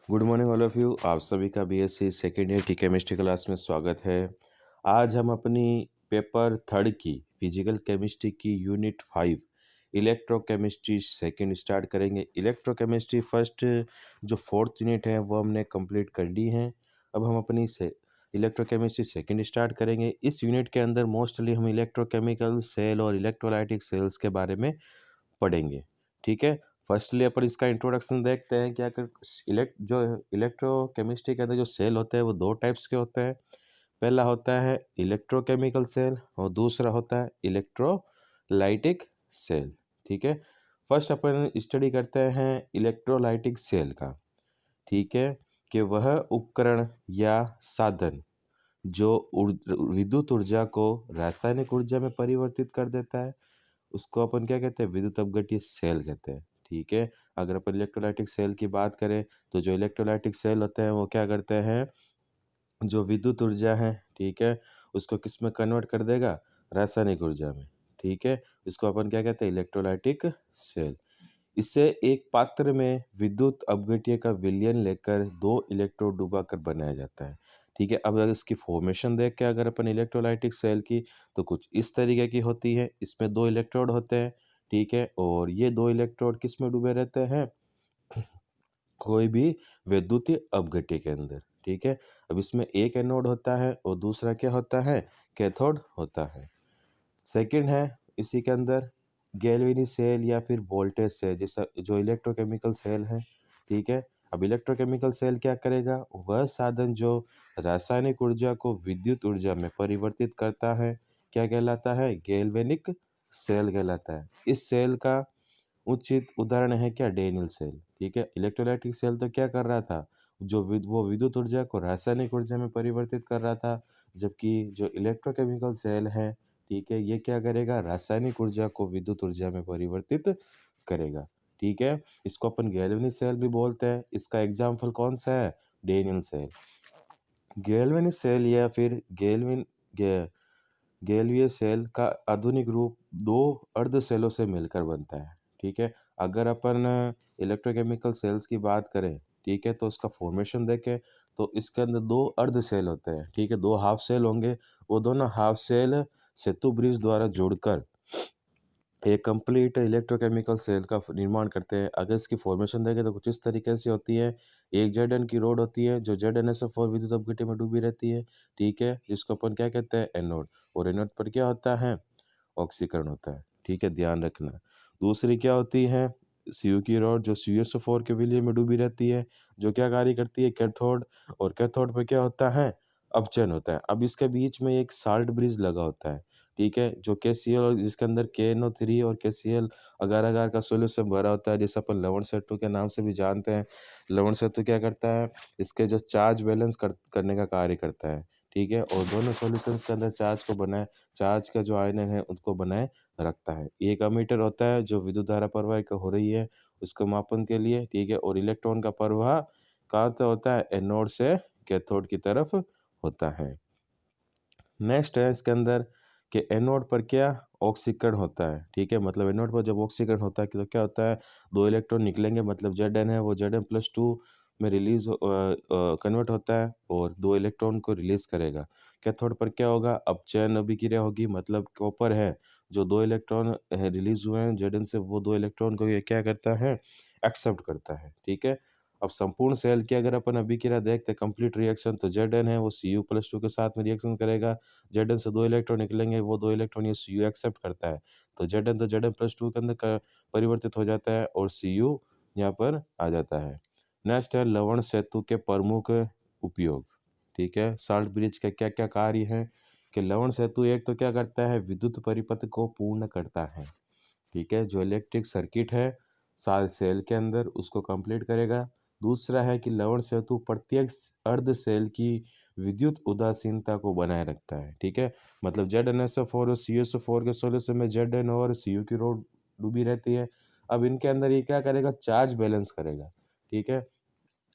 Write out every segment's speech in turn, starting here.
Good morning all of you. आप सभी का बीएससी सेकेंड ईयर की केमिस्ट्री क्लास में स्वागत है। आज हम अपनी पेपर थर्ड की फिजिकल केमिस्ट्री की यूनिट 5 इलेक्ट्रोकेमिस्ट्री सेकेंड स्टार्ट करेंगे। इलेक्ट्रोकेमिस्ट्री फर्स्ट जो फोर्थ यूनिट है वो हमने कंप्लीट कर ली है। अब हम अपनी से इलेक्ट्रोकेमिस्ट्री सेकेंड स्टार्ट करेंगे। इस यूनिट के अंदर मोस्टली हम इलेक्ट्रोकेमिकल सेल और इलेक्ट्रोलाइटिक सेल्स के बारे में पढ़ेंगे। ठीक है, फर्स्टली अपन इसका इंट्रोडक्शन देखते हैं। क्या कर इलेक्ट्रोकेमिस्ट्री के अंदर जो सेल होते हैं वो दो टाइप्स के होते हैं। पहला होता है इलेक्ट्रोकेमिकल सेल और दूसरा होता है इलेक्ट्रोलाइटिक सेल। ठीक है, फर्स्ट अपन स्टडी करते हैं इलेक्ट्रोलाइटिक सेल का। ठीक है, कि वह उपकरण या साधन जो विद्युत ऊर्जा को रासायनिक ऊर्जा में परिवर्तित कर देता है, उसको अपन क्या कहते हैं, विद्युत अपघट्य सेल कहते हैं। ठीक है, अगर अपन इलेक्ट्रोलाइटिक सेल की बात करें तो जो इलेक्ट्रोलाइटिक सेल होते हैं वो क्या करते हैं, जो विद्युत ऊर्जा है, ठीक है, उसको किस में कन्वर्ट कर देगा, रासायनिक ऊर्जा में। ठीक है, इसको अपन क्या कहते हैं, इलेक्ट्रोलाइटिक सेल। इससे एक पात्र में विद्युत अपघट्य का विलयन लेकर दो इलेक्ट्रोड डुबाकर बनाया जाता है। ठीक है, अब अगर इसकी फॉर्मेशन देख के अगर अपन इलेक्ट्रोलाइटिक सेल की, तो कुछ इस तरीके की होती है। इसमें दो इलेक्ट्रोड होते हैं। ठीक है, और ये दो इलेक्ट्रोड किस में डूबे रहते हैं, कोई भी वैद्युतीय अपघट्य के अंदर। ठीक है, अब इसमें एक एनोड होता है और दूसरा क्या होता है, कैथोड होता है। सेकंड है इसी के अंदर गैल्वेनी सेल या फिर वोल्टेज सेल, जैसा जो इलेक्ट्रोकेमिकल सेल है। ठीक है, अब इलेक्ट्रोकेमिकल सेल क्या करेगा, वह साधन जो रासायनिक ऊर्जा को विद्युत ऊर्जा में परिवर्तित करता है, क्या कहलाता है, गैल्वेनिक सेल कहलाता है। इस सेल का उचित उदाहरण है क्या, डेनियल सेल। ठीक है, इलेक्ट्रोलाइटिक सेल तो क्या कर रहा था, वो विद्युत ऊर्जा को रासायनिक ऊर्जा में परिवर्तित कर रहा था, जबकि जो इलेक्ट्रोकेमिकल सेल है, ठीक है, ये क्या करेगा, रासायनिक ऊर्जा को विद्युत ऊर्जा में परिवर्तित करेगा। ठीक है, इसको अपन गैल्वेनिक सेल भी बोलते हैं। इसका एग्जाम्पल कौन सा है, डेनियल सेल। गैल्वेनिक सेल या फिर गैलीय सेल का आधुनिक रूप दो अर्ध सेलों से मिलकर बनता है। ठीक है, अगर अपन इलेक्ट्रोकेमिकल सेल्स की बात करें, ठीक है, तो उसका फॉर्मेशन देखें तो इसके अंदर दो अर्ध सेल होते हैं। ठीक है, दो हाफ सेल होंगे। वो दोनों हाफ सेल सेतु ब्रिज द्वारा जुड़कर एक कंप्लीट इलेक्ट्रोकेमिकल सेल का निर्माण करते हैं। अगर इसकी फॉर्मेशन देखें तो कुछ इस तरीके से होती है। एक जेड की रोड होती है जो ZnSO4 विद्युत अपघट्य में डूबी रहती है। ठीक है, जिसको अपन क्या कहते हैं, एनोड। और एनोड पर क्या होता है, ऑक्सीकरण होता है। ठीक है, ध्यान रखना। दूसरी क्या होती है, सीयू की रॉड जो CuSO4 के विलय में डूबी रहती है, जो क्या कार्य करती है, कैथोड। और कैथोड पे क्या होता है, अपचयन होता है। अब इसके बीच में एक साल्ट ब्रिज लगा होता है। ठीक है, जो KCl और जिसके अंदर KNO3 और KCl अगार अगार का सोल्यूशन भरा होता है, जिसे अपन लवण सेतु के नाम से भी जानते हैं। लवण सेतु क्या करता है, इसके जो चार्ज बैलेंस करने का कार्य करता है। ठीक है, और दोनों सॉल्यूशंस के अंदर चार्ज का जो आयन है उसको बनाए रखता है। एक अमीटर होता है जो विद्युत धारा प्रवाह हो रही है उसको मापन के लिए। ठीक है, और इलेक्ट्रॉन का प्रवाह कहाँ से होता है, एनोड से कैथोड की तरफ होता है। नेक्स्ट है इसके अंदर कि एनोड पर क्या, ऑक्सीकरण होता है। ठीक है, मतलब एनोड पर जब ऑक्सीकरण होता है तो क्या होता है, दो इलेक्ट्रॉन निकलेंगे, मतलब Zn है वो Zn+2 में रिलीज कन्वर्ट होता है और दो इलेक्ट्रॉन को रिलीज करेगा। कैथोड पर क्या होगा, अपचयन अभिक्रिया होगी, मतलब कॉपर है जो दो इलेक्ट्रॉन रिलीज हुए हैं Zn से, वो दो इलेक्ट्रॉन को ये क्या करता है, एक्सेप्ट करता है। ठीक है, अब संपूर्ण सेल की अगर अपन अभिक्रिया देखते हैं, कंप्लीट रिएक्शन, तो Zn है वो Cu+2 के साथ में रिएक्शन करेगा। Zn से दो इलेक्ट्रॉन निकलेंगे, वो दो इलेक्ट्रॉन ये Cu एक्सेप्ट करता है, तो Zn+2 के अंदर परिवर्तित हो जाता है और Cu यहाँ पर आ जाता है। नेक्स्ट है लवण सेतु के प्रमुख उपयोग। ठीक है, साल्ट ब्रिज के क्या क्या कार्य हैं, कि लवण सेतु एक तो क्या करता है, विद्युत परिपथ को पूर्ण करता है। ठीक है, जो इलेक्ट्रिक सर्किट है साल सेल के अंदर उसको कंप्लीट करेगा। दूसरा है कि लवण सेतु प्रत्येक अर्ध सेल की विद्युत उदासीनता को बनाए रखता है। ठीक है, मतलब ZnSO4 और CuSO4 के सॉल्यूशन में Zn और Cu की रोड डूबी रहती है। अब इनके अंदर ये क्या करेगा, चार्ज बैलेंस करेगा। ठीक है,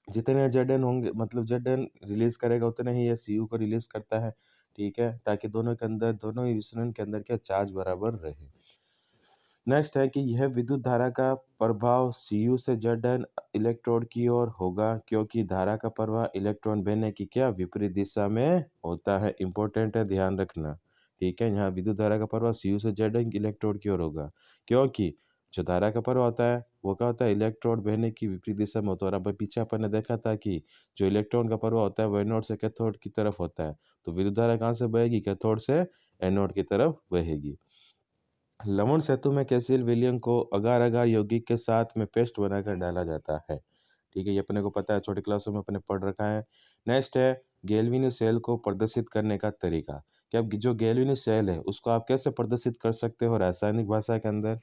जितने Zn होंगे, मतलब Zn रिलीज करेगा उतने ही ये Cu को रिलीज करता है। ठीक है, ताकि दोनों के अंदर, दोनों ही विसरण के अंदर क्या, चार्ज बराबर रहे। नेक्स्ट है कि यह विद्युत धारा का प्रभाव Cu से Zn इलेक्ट्रोड की ओर होगा क्योंकि धारा का प्रवाह इलेक्ट्रॉन भेजने की क्या विपरीत दिशा में होता है। इंपॉर्टेंट है, ध्यान रखना। ठीक है, यहाँ विद्युत धारा का प्रवाह Cu से Zn इलेक्ट्रोड की ओर होगा क्योंकि जो धारा का प्रवाह होता है वो क्या होता है, इलेक्ट्रॉन भेजने की विपरीत दिशा में होता है। और अब पीछे अपन ने देखा था कि जो इलेक्ट्रॉन का प्रवाह होता है वो एनोड से कैथोड की तरफ होता है, तो विद्युत धारा कहाँ से बहेगी, कैथोड से एनोड की तरफ बहेगी। लवण सेतु में कैसिल विलयन को अगार अगार यौगिक के साथ में पेस्ट बनाकर डाला जाता है। ठीक है, ये अपने को पता है, छोटी क्लासों में अपने पढ़ रखा है। नेक्स्ट है गैल्वेनी सेल को प्रदर्शित करने का तरीका। कि अब जो गैल्वेनी सेल है उसको आप कैसे प्रदर्शित कर सकते हो रासायनिक भाषा के अंदर,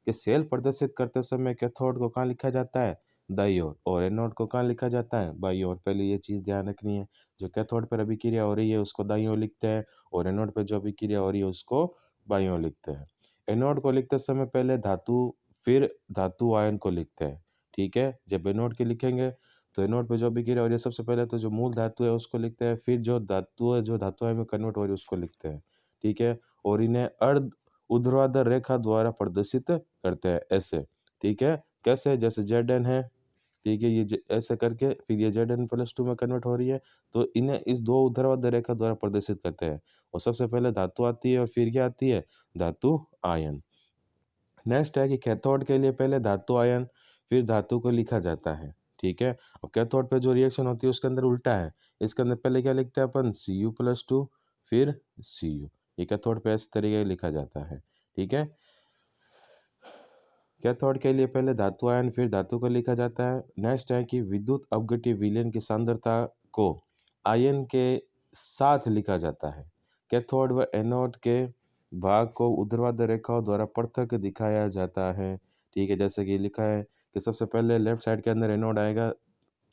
कि सेल प्रदर्शित करते समय कैथोड को कहाँ लिखा जाता है, दाईं ओर, और एनोड को कहाँ लिखा जाता है, बाईं ओर। पहले ये चीज़ ध्यान रखनी है, जो कैथोड पर अभिक्रिया हो रही है उसको दाईं ओर लिखते हैं, और एनोड पर जो अभिक्रिया हो रही है उसको बाईं ओर लिखते हैं। एनोड को लिखते समय पहले धातु फिर धातु आयन को लिखते हैं। ठीक है, जब एनोड के लिखेंगे तो एनोड पे जो अभिक्रिया हो रही है सबसे पहले तो जो मूल धातु है उसको लिखते हैं, फिर जो धातु है जो धातु आयन में कन्वर्ट हो रही है उसको लिखते हैं। ठीक है, और इन्हें अर्ध ऊर्ध्वाधर रेखा द्वारा प्रदर्शित करते हैं ऐसे। ठीक है, कैसे, जैसे Zn है। ठीक है, ये ऐसे करके फिर ये Zn+2 में कन्वर्ट हो रही है, तो इन्हें इस दो ऊर्ध्वाधर रेखा द्वारा प्रदर्शित करते हैं। और सबसे पहले धातु आती है और फिर क्या आती है, धातु आयन। नेक्स्ट है कि कैथोड के लिए पहले धातु आयन फिर धातु को लिखा जाता है। ठीक है, अब कैथोड पे जो रिएक्शन होती है उसके अंदर उल्टा है। इसके अंदर पहले क्या लिखते हैं अपन, Cu+2 फिर Cu। ये कैथोड पे इस तरीके से लिखा जाता है। ठीक है, कैथोड के लिए पहले धातु आयन फिर धातु को लिखा जाता है। नेक्स्ट है कि विद्युत अपघट्य विलयन की सांद्रता को आयन के साथ लिखा जाता है। कैथोड व एनोड के भाग को ऊर्ध्वाधर रेखाओं द्वारा पृथक दिखाया जाता है। ठीक है, जैसे कि लिखा है कि सबसे पहले लेफ्ट साइड के अंदर एनोड आएगा,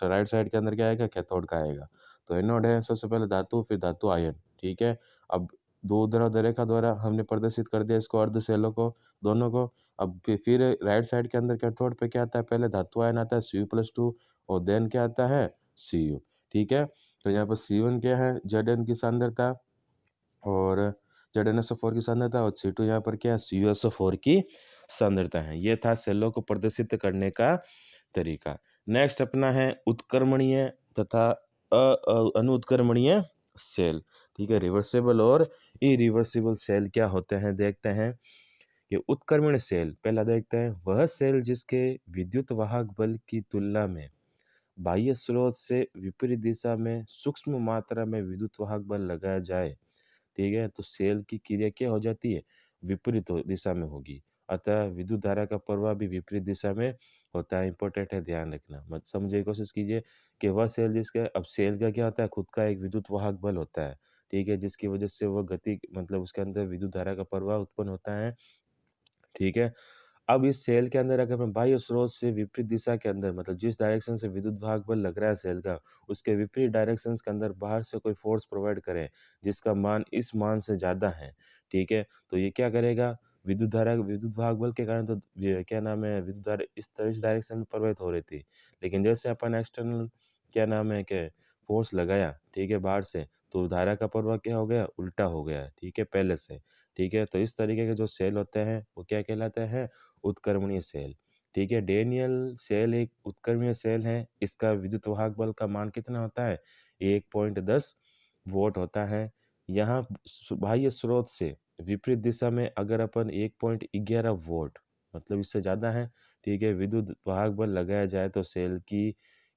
तो राइट साइड के अंदर क्या आएगा, कैथोड का आएगा। तो एनोड है सबसे पहले धातु फिर धातु आयन। ठीक है, अब दो ऊर्ध्वाधर रेखा द्वारा हमने प्रदर्शित कर दिया इसको, अर्ध सेलों को दोनों को। अब फिर राइट साइड के अंदर कैथोड पे क्या आता है, पहले धातु आयन आता है Cu+2 और देन क्या आता है, Cu। ठीक है, तो यहाँ पर C1 क्या है, Zn की सांद्रता, और ZnSO4 की सांद्रता, और C2 यहाँ पर क्या है, CuSO4 की सांद्रता है। ये था सेलों को प्रदर्शित करने का तरीका। नेक्स्ट अपना है उत्क्रमणीय तथा अनुत्क्रमणीय सेल। ठीक है, रिवर्सिबल और इरिवर्सिबल सेल क्या होते हैं देखते हैं। कि उत्क्रमण सेल पहला देखते हैं, वह सेल जिसके विद्युत वाहक बल की तुलना में बाह्य स्रोत से विपरीत दिशा में सूक्ष्म मात्रा में विद्युत वाहक बल लगाया जाए। ठीक है, तो सेल की क्रिया क्या हो जाती है, विपरीत दिशा में होगी, अतः विद्युत धारा का प्रवाह भी विपरीत दिशा में होता है। इंपॉर्टेंट है, ध्यान रखना, मत समझने की कोशिश कीजिए कि वह सेल जिसका, अब सेल का क्या होता है, खुद का एक विद्युत वाहक बल होता है। ठीक है, जिसकी वजह से वह गति मतलब उसके अंदर विद्युत धारा का प्रवाह उत्पन्न होता है। ठीक है, अब इस सेल के अंदर अगर मैं बाह्य स्रोत से विपरीत दिशा के अंदर मतलब जिस डायरेक्शन से विद्युत भाग बल लग रहा है सेल का, उसके विपरीत डायरेक्शंस के अंदर बाहर से कोई फोर्स प्रोवाइड करें जिसका मान इस मान से ज़्यादा है। ठीक है, तो ये क्या करेगा, विद्युत भाग बल के कारण तो ये क्या नाम है, विद्युत धारा इस डायरेक्शन में प्रवाहित हो रही थी। लेकिन जैसे अपन एक्सटर्नल क्या नाम है कि फोर्स लगाया, ठीक है, बाहर से, तो धारा का प्रवाह क्या हो गया, उल्टा हो गया। ठीक है, पहले से। ठीक है, तो इस तरीके के जो सेल होते हैं वो क्या कहलाते हैं, उत्क्रमणीय सेल। ठीक है, डैनियल सेल एक उत्क्रमणीय सेल है। इसका विद्युत वाहक बल का मान कितना होता है, 1.10 वोल्ट होता है। यहाँ बाह्य स्रोत से विपरीत दिशा में अगर अपन 1.11 वोल्ट मतलब इससे ज़्यादा है, ठीक है, विद्युत वाहक बल लगाया जाए तो सेल की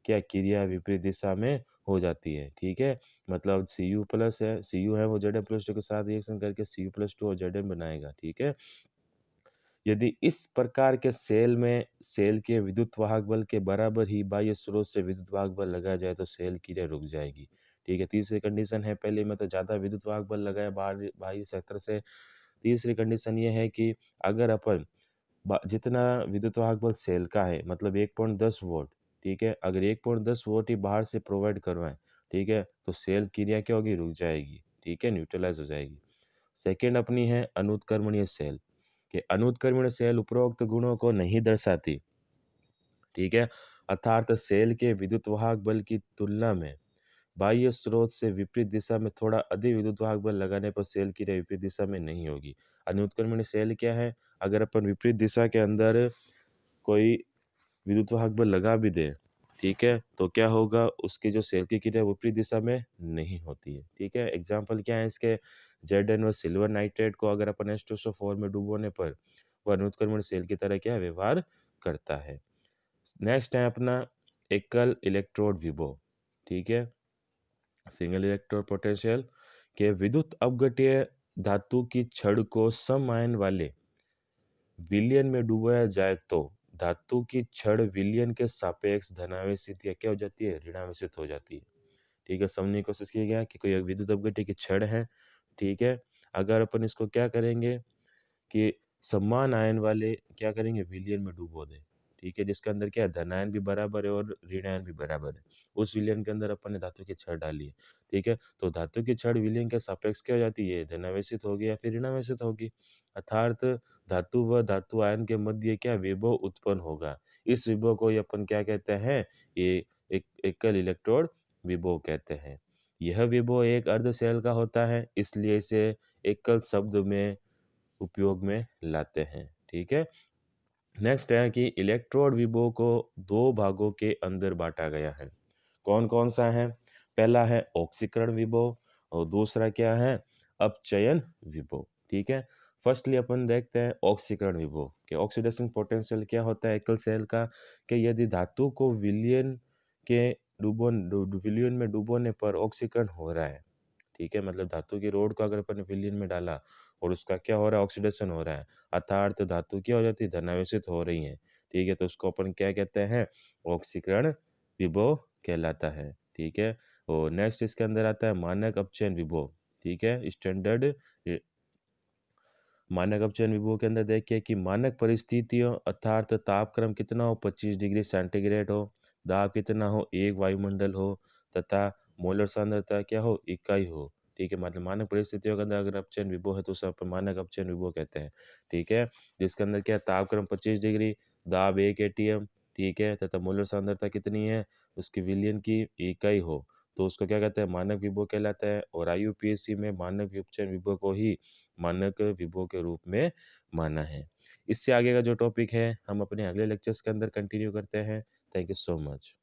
क्या क्रिया विपरीत दिशा में हो जाती है। ठीक है, मतलब Cu+ है, Cu है वो Zn+2 के साथ रिएक्शन करके Cu+2 और Zn बनाएगा। ठीक है, यदि इस प्रकार के सेल में सेल के विद्युत वाहक बल के बराबर ही बाह्य स्रोत से विद्युत वाहक बल लगाया जाए तो सेल क्रिया रुक जाएगी। ठीक है, तीसरी कंडीशन है, पहले में तो ज़्यादा विद्युत वाहक बल लगाया बाहर बाह्य क्षेत्र से। तीसरी कंडीशन ये है कि अगर अपन जितना विद्युत वाहक बल सेल का है मतलब 1.10 वोल्ट, ठीक है, अगर 1.10 वोल्ट ही बाहर से प्रोवाइड करवाएं, ठीक है, तो सेल क्रिया क्या होगी, रुक जाएगी। ठीक है, न्यूट्रलाइज हो जाएगी। सेकेंड अपनी है अनुत्क्रमणीय सेल। कि अनुत्क्रमण सेल उपरोक्त गुणों को नहीं दर्शाती। ठीक है, अर्थात सेल के विद्युत वाहक बल की तुलना में बाह्य स्रोत से विपरीत दिशा में थोड़ा अधिक विद्युत वाहक बल लगाने पर सेल की क्रिया विपरीत दिशा में नहीं होगी। अनुत्क्रमणीय सेल क्या है? अगर अपन विपरीत दिशा के अंदर कोई विद्युत वाहक बल लगा भी दे, ठीक है, तो क्या होगा, उसकी जो सेल की क्रिया विपरीत दिशा में नहीं होती है। ठीक है, एग्जाम्पल क्या है इसके? जेड व सिल्वर नाइट्रेट को अगर अपन H2SO4 में डुबोने पर वह अनुत्क्रमण सेल की तरह क्या व्यवहार करता है। नेक्स्ट है अपना एकल इलेक्ट्रोड विभव। ठीक है, सिंगल इलेक्ट्रोड पोटेंशियल के विद्युत अपघट्य धातु की छड़ को सम आयन वाले विलयन में डुबोया जाए तो धातु की छड़ विलयन के सापेक्ष धनावेशित या क्या हो जाती है? ऋणावेशित हो जाती है। ठीक है, समझने की कोशिश की गया कि कोई एक विद्युत अपघट्य की छड़ है, ठीक है, अगर अपन इसको क्या करेंगे कि समान आयन वाले क्या करेंगे? विलयन में डुबो दें। ठीक है, जिसके अंदर क्या है? धनायन भी बराबर है और ऋणायन भी बराबर है। उस विलयन के अंदर अपन ने धातु की छड़ डाली है। ठीक है, तो धातु की छड़ विलयन के सापेक्ष क्या हो जाती है? धनावेशित होगी या फिर ऋणावेशित होगी। अर्थात धातु व धातु आयन के मध्य क्या विभव उत्पन्न होगा। इस विभव को ही अपन क्या कहते हैं? ये एक एकल इलेक्ट्रोड विभव कहते हैं। यह विभव एक अर्ध शेल का होता है, इसलिए इसे एकल शब्द में उपयोग में लाते हैं। ठीक है, नेक्स्ट है कि इलेक्ट्रोड विभव को दो भागों के अंदर बांटा गया है। कौन कौन सा है? पहला है ऑक्सीकरण विभव और दूसरा क्या है? अपचयन विभव। ठीक है, फर्स्टली अपन देखते हैं ऑक्सीकरण विभव कि ऑक्सीडेशन पोटेंशियल क्या होता है एकल सेल का, कि यदि धातु को विलयन के विलयन में डुबोने पर ऑक्सीकरण हो रहा है, ठीक है, मतलब धातु की रोड को अगर अपन ने विलयन में डाला और उसका क्या हो रहा है? ऑक्सीडेशन हो रहा है, अर्थात धातु क्या हो जाती है? धनावेशित हो रही है। ठीक है, तो उसको अपन क्या कहते हैं? ऑक्सीकरण विभव कहलाता है। ठीक है, और नेक्स्ट इसके अंदर आता है मानक अपचयन विभव। ठीक है, स्टैंडर्ड मानक अपचयन विभव के अंदर देखिए कि मानक परिस्थितियों अर्थात तापक्रम कितना हो? 25 डिग्री सेंटीग्रेड हो, दाब कितना हो? 1 वायुमंडल हो, तथा मोलर सांद्रता क्या हो? इकाई हो। ठीक है, मतलब मानक परिस्थितियों के अंदर अगर अपचयन विभव है तो उसे अपन मानक अपचयन विभव कहते हैं। ठीक है, जिसके अंदर क्या तापक्रम 25 डिग्री, दाब 1 एटीएम, ठीक है, तथा मोलर सांद्रता कितनी है? उसकी विलयन की इकाई हो, तो उसको क्या कहते हैं? मानक विभव कहलाता है। और IUPAC में मानक अपचयन विभव को ही मानक विभव के रूप में माना है। इससे आगे का जो टॉपिक है हम अपने अगले लेक्चर्स के अंदर कंटिन्यू करते हैं। Thank you so much.